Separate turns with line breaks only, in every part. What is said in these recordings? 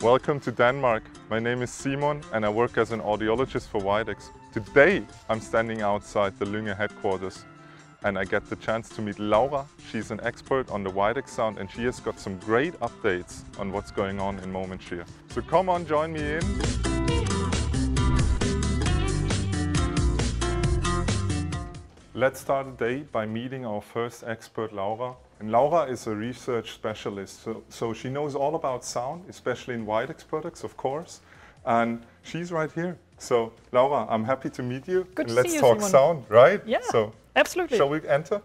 Welcome to Denmark. My name is Simon and I work as an audiologist for Widex. Today I'm standing outside the Lynge headquarters and I get the chance to meet Laura. She's an expert on the Widex Sound and she has got some great updates on what's going on in Moment Sheer. So come on, join me in. Let's start the day by meeting our first expert, Laura. And Laura is a research specialist, so she knows all about sound, especially in Widex products, of course. And she's right here. So, Laura, I'm happy to meet you.
Good
and
to
let's
see you,
talk
Simon.
sound, right?
Yeah,
so,
absolutely.
Shall we enter?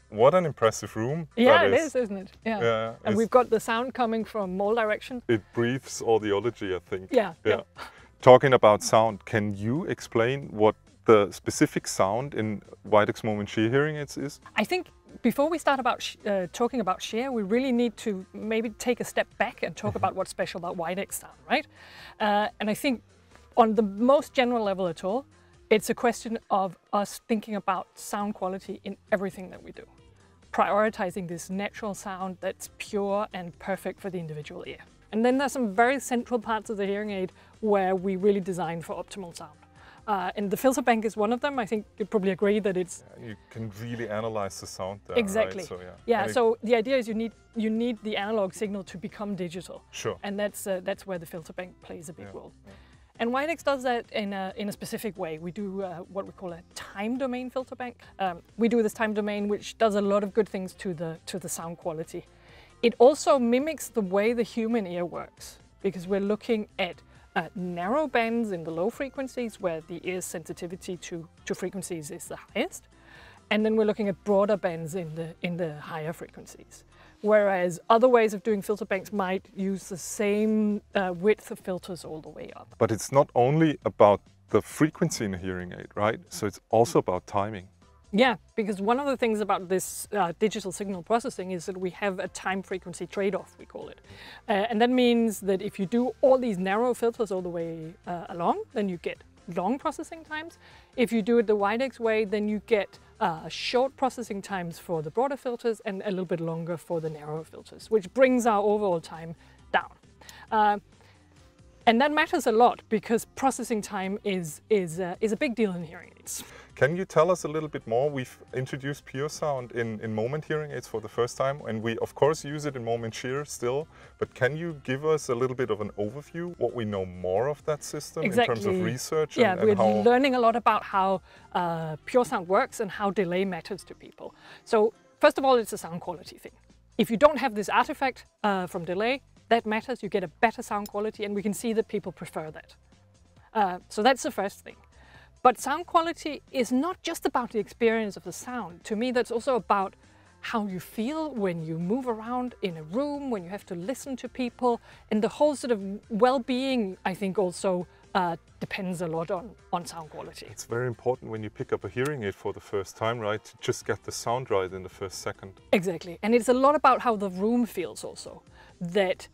What an impressive room.
Yeah,
that
it is, isn't it?
Yeah.
And we've got the sound coming from all directions.
It breathes audiology, I think.
Yeah.
Talking about sound, can you explain what the specific sound in Widex Moment Sheer hearing aids is?
I think before we start about talking about Sheer, we really need to maybe take a step back and talk about what's special about Widex sound, right? And I think on the most general level at all, it's a question of us thinking about sound quality in everything that we do. Prioritizing this natural sound that's pure and perfect for the individual ear. And then there's some very central parts of the hearing aid where we really design for optimal sound. And the filter bank is one of them. I think you'd probably agree that it's...
You can really analyze the sound there,
exactly.
Right? So,
yeah, so the idea is you need the analog signal to become digital.
Sure.
And that's where the filter bank plays a big role.
Yeah.
And Widex does that in a specific way. We do what we call a time domain filter bank. We do this time domain which does a lot of good things to the sound quality. It also mimics the way the human ear works, because we're looking at narrow bands in the low frequencies where the ear's sensitivity to frequencies is the highest, and then we're looking at broader bands in the higher frequencies. Whereas other ways of doing filter banks might use the same width of filters all the way up.
But it's not only about the frequency in a hearing aid, right? So it's also about timing.
Yeah, because one of the things about this digital signal processing is that we have a time-frequency trade-off, we call it. And that means that if you do all these narrow filters all the way along, then you get long processing times. If you do it the Widex way, then you get short processing times for the broader filters and a little bit longer for the narrower filters, which brings our overall time down. And that matters a lot because processing time is a big deal in hearing aids.
Can you tell us a little bit more? We've introduced PureSound in Moment hearing aids for the first time, and we of course use it in Moment Sheer still, but can you give us a little bit of an overview, what we know more of that system
Exactly.
in terms of research?
Yeah,
and
we're learning a lot about how PureSound works and how delay matters to people. So first of all, it's a sound quality thing. If you don't have this artifact from delay, that matters, you get a better sound quality, and we can see that people prefer that. So that's the first thing. But sound quality is not just about the experience of the sound. To me, that's also about how you feel when you move around in a room, when you have to listen to people, and the whole sort of well-being, I think, also depends a lot on sound quality.
It's very important when you pick up a hearing aid for the first time, right? To just get the sound right in the first second.
Exactly. And it's a lot about how the room feels also. That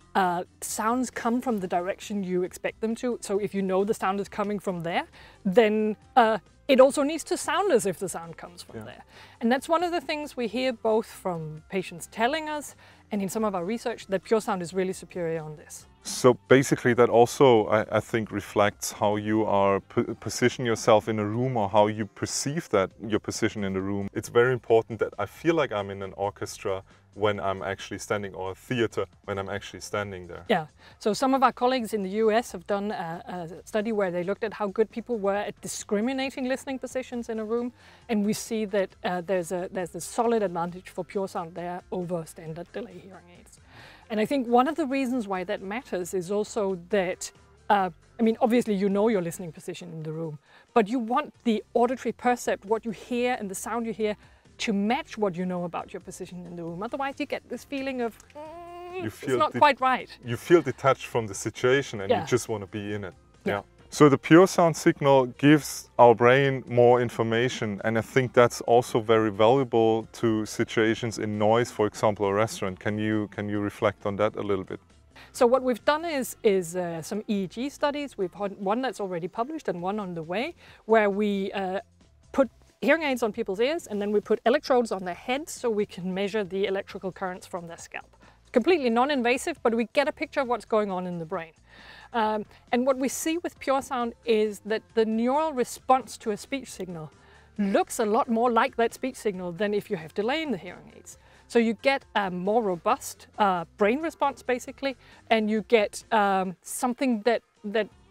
sounds come from the direction you expect them to. So if you know the sound is coming from there, then it also needs to sound as if the sound comes from there. And that's one of the things we hear both from patients telling us and in some of our research that PureSound is really superior on this.
So basically that also, I think, reflects how you are position yourself in a room or how you perceive that your position in the room. It's very important that I feel like I'm in an orchestra when I'm actually standing, or a theater when I'm actually standing there.
Yeah, so some of our colleagues in the US have done a study where they looked at how good people were at discriminating listening positions in a room, and we see that there's a solid advantage for PureSound there over standard delay hearing aids. And I think one of the reasons why that matters is also that, I mean, obviously you know your listening position in the room, but you want the auditory percept, what you hear and the sound you hear, to match what you know about your position in the room. Otherwise you get this feeling of, it's not quite right.
You feel detached from the situation and you just want to be in it.
Yeah.
So the PureSound signal gives our brain more information, and I think that's also very valuable to situations in noise, for example, a restaurant. Can you reflect on that a little bit?
So what we've done is some EEG studies. We've had one that's already published and one on the way, where we put hearing aids on people's ears and then we put electrodes on their heads so we can measure the electrical currents from their scalp. completely non-invasive, but we get a picture of what's going on in the brain. And what we see with PureSound is that the neural response to a speech signal looks a lot more like that speech signal than if you have delay in the hearing aids. So you get a more robust brain response, basically, and you get something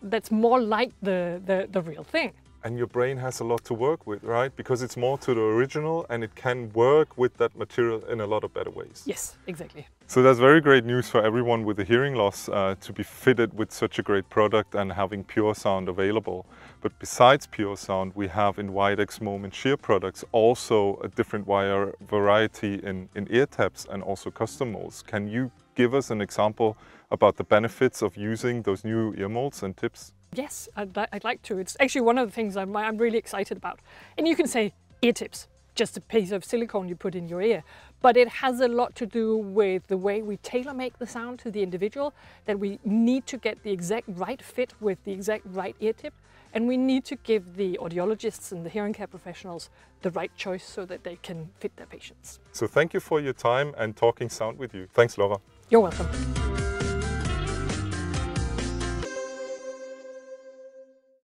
that's more like the real thing.
And your brain has a lot to work with, right? Because it's more to the original and it can work with that material in a lot of better ways.
Yes, exactly.
So that's very great news for everyone with a hearing loss to be fitted with such a great product and having PureSound available. But besides PureSound, we have in Widex Moment Sheer products also a different variety in ear tabs and also custom molds. Can you give us an example about the benefits of using those new ear molds and tips?
Yes, I'd like to. It's actually one of the things I'm really excited about. And you can say ear tips, just a piece of silicone you put in your ear. But it has a lot to do with the way we tailor-make the sound to the individual, that we need to get the exact right fit with the exact right ear tip. And we need to give the audiologists and the hearing care professionals the right choice so that they can fit their patients.
So thank you for your time and talking sound with you. Thanks, Laura.
You're welcome.